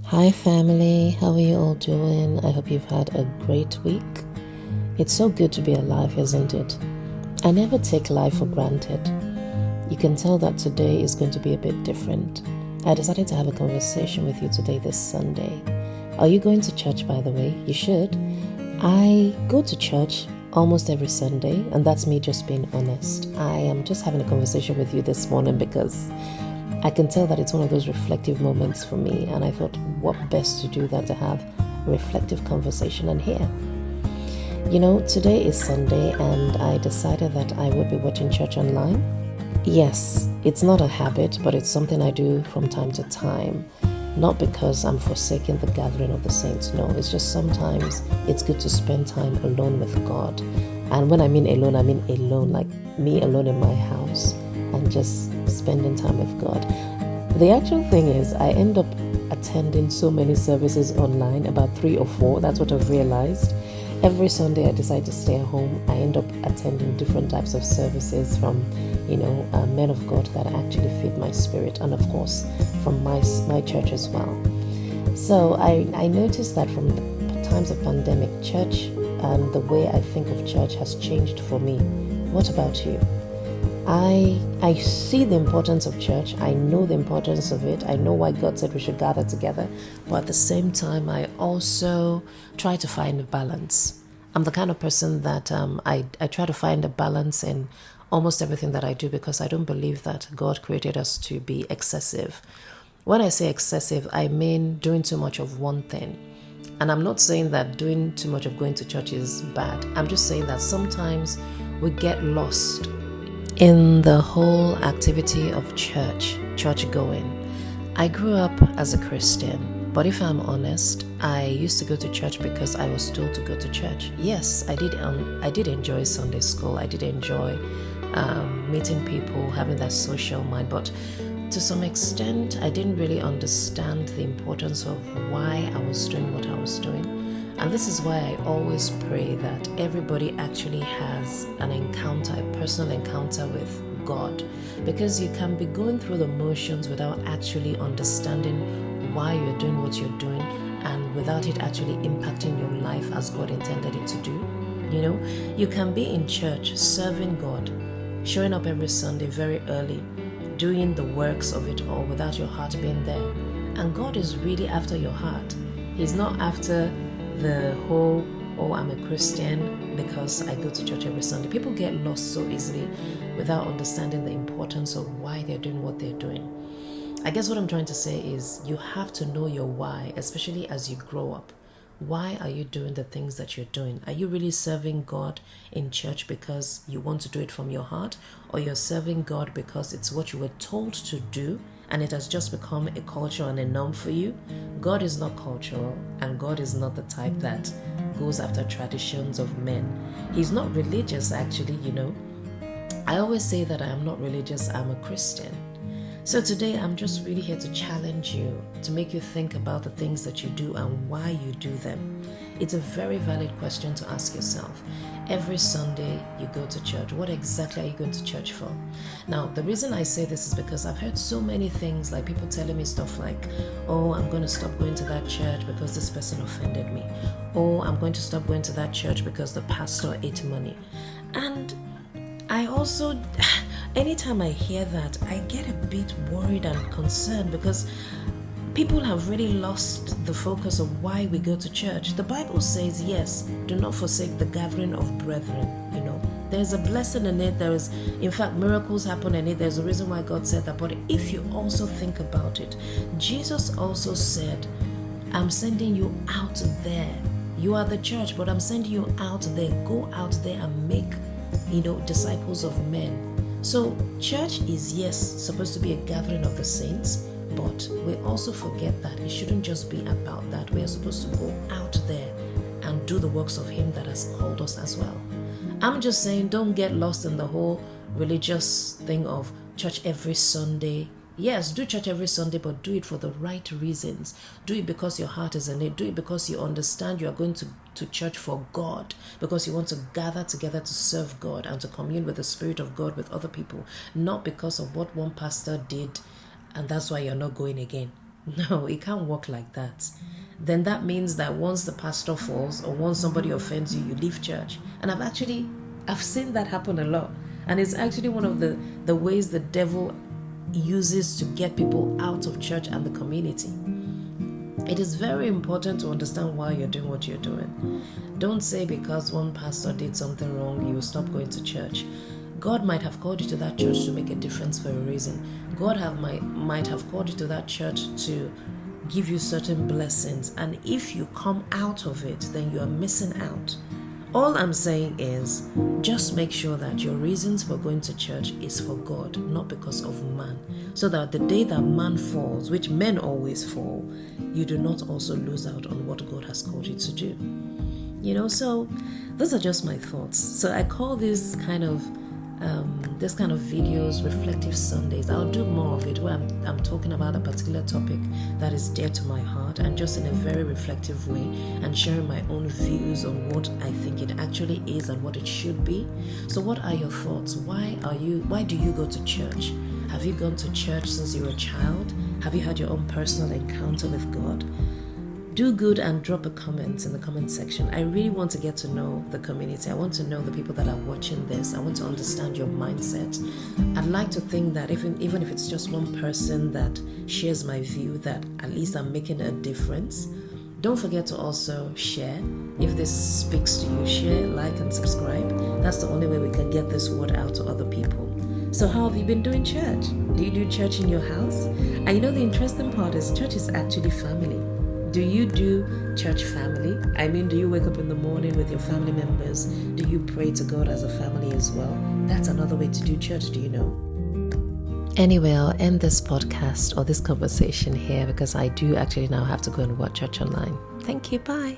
Hi, family. How are you all doing? I hope you've had a great week. It's so good to be alive, isn't it? I never take life for granted. You can tell that today is going to be a bit different. I decided to have a conversation with you today, this Sunday. Are you going to church, by the way? You should. I go to church almost every Sunday, and that's me just being honest. I am just having a conversation with you this morning because I can tell that it's one of those reflective moments for me, and I thought, what best to do than to have a reflective conversation and hear. Today is Sunday, and I decided that I would be watching church online. Yes, it's not a habit, but it's something I do from time to time. Not because I'm forsaking the gathering of the saints, no, it's just sometimes it's good to spend time alone with God. And when I mean alone, like me alone in my house and just spending time with God. The actual thing is, I end up attending so many services online, about 3 or 4, that's what I've realized. Every Sunday I decide to stay at home. I end up attending different types of services from, men of God that actually feed my spirit, and of course from my church as well. So I noticed that from the times of pandemic, church and the way I think of church has changed for me. What about you? I see the importance of church. I know the importance of it. I know why God said we should gather together. But at the same time, I also try to find a balance. I'm the kind of person that I try to find a balance in almost everything that I do, because I don't believe that God created us to be excessive. When I say excessive, I mean doing too much of one thing. And I'm not saying that doing too much of going to church is bad. I'm just saying that sometimes we get lost in the whole activity of church going. I grew up as a Christian, but if I'm honest, I used to go to church because I was told to go to church. Yes, I did enjoy Sunday school. I did enjoy meeting people, having that social mind, but to some extent, I didn't really understand the importance of why I was doing what I was doing. And this is why I always pray that everybody actually has an encounter, a personal encounter with God. Because you can be going through the motions without actually understanding why you're doing what you're doing, and without it actually impacting your life as God intended it to do. You can be in church, serving God, showing up every Sunday very early, doing the works of it all without your heart being there. And God is really after your heart. He's not after the whole, I'm a Christian because I go to church every Sunday. People get lost so easily without understanding the importance of why they're doing what they're doing. I guess what I'm trying to say is you have to know your why, especially as you grow up. Why are you doing the things that you're doing? Are you really serving God in church because you want to do it from your heart, or you're serving God because it's what you were told to do and it has just become a culture and a norm for you? God is not cultural, and God is not the type that goes after traditions of men. He's not religious, actually, I always say that I am not religious, I'm a Christian. So today I'm just really here to challenge you, to make you think about the things that you do and why you do them. It's a very valid question to ask yourself. Every Sunday you go to church. What exactly are you going to church for? Now, the reason I say this is because I've heard so many things, like people telling me stuff like, I'm going to stop going to that church because this person offended me. I'm going to stop going to that church because the pastor ate money. And I also, anytime I hear that, I get a bit worried and concerned, because people have really lost the focus of why we go to church. The Bible says, yes, do not forsake the gathering of brethren. There's a blessing in it. There is, in fact, miracles happen in it. There's a reason why God said that. But if you also think about it, Jesus also said, I'm sending you out there. You are the church, but I'm sending you out there. Go out there and make disciples of men. So church is, yes, supposed to be a gathering of the saints, but we also forget that it shouldn't just be about that. We are supposed to go out there and do the works of Him that has called us as well. I'm just saying, don't get lost in the whole religious thing of church every Sunday. Yes, do church every Sunday, but do it for the right reasons. Do it because your heart is in it. Do it because you understand you are going to church for God, because you want to gather together to serve God and to commune with the Spirit of God with other people, not because of what one pastor did, and that's why you're not going again. No, it can't work like that. Then that means that once the pastor falls or once somebody offends you, you leave church. And I've seen that happen a lot. And it's actually one of the ways the devil uses to get people out of church and the community. It is very important to understand why you're doing what you're doing. Don't say because one pastor did something wrong, you will stop going to church. God might have called you to that church to make a difference for a reason. God might have called you to that church to give you certain blessings. And if you come out of it, then you are missing out. All I'm saying is just make sure that your reasons for going to church is for God, not because of man. So that the day that man falls, which men always fall, you do not also lose out on what God has called you to do. So those are just my thoughts. So I call this kind of videos reflective Sundays. I'll do more of it where I'm talking about a particular topic that is dear to my heart, and just in a very reflective way, and sharing my own views on what I think it actually is and what it should be. So what are your thoughts? Why do you go to church? Have you gone to church since you were a child? Have you had your own personal encounter with God? Do good and drop a comment in the comment section. I really want to get to know the community. I want to know the people that are watching this. I want to understand your mindset. I'd like to think that even if it's just one person that shares my view, that at least I'm making a difference. Don't forget to also share. If this speaks to you, share, like, and subscribe. That's the only way we can get this word out to other people. So how have you been doing church? Do you do church in your house? And the interesting part is church is actually family. Do you do church family? Do you wake up in the morning with your family members? Do you pray to God as a family as well? That's another way to do church, do you know? Anyway, I'll end this podcast or this conversation here because I do actually now have to go and watch church online. Thank you. Bye.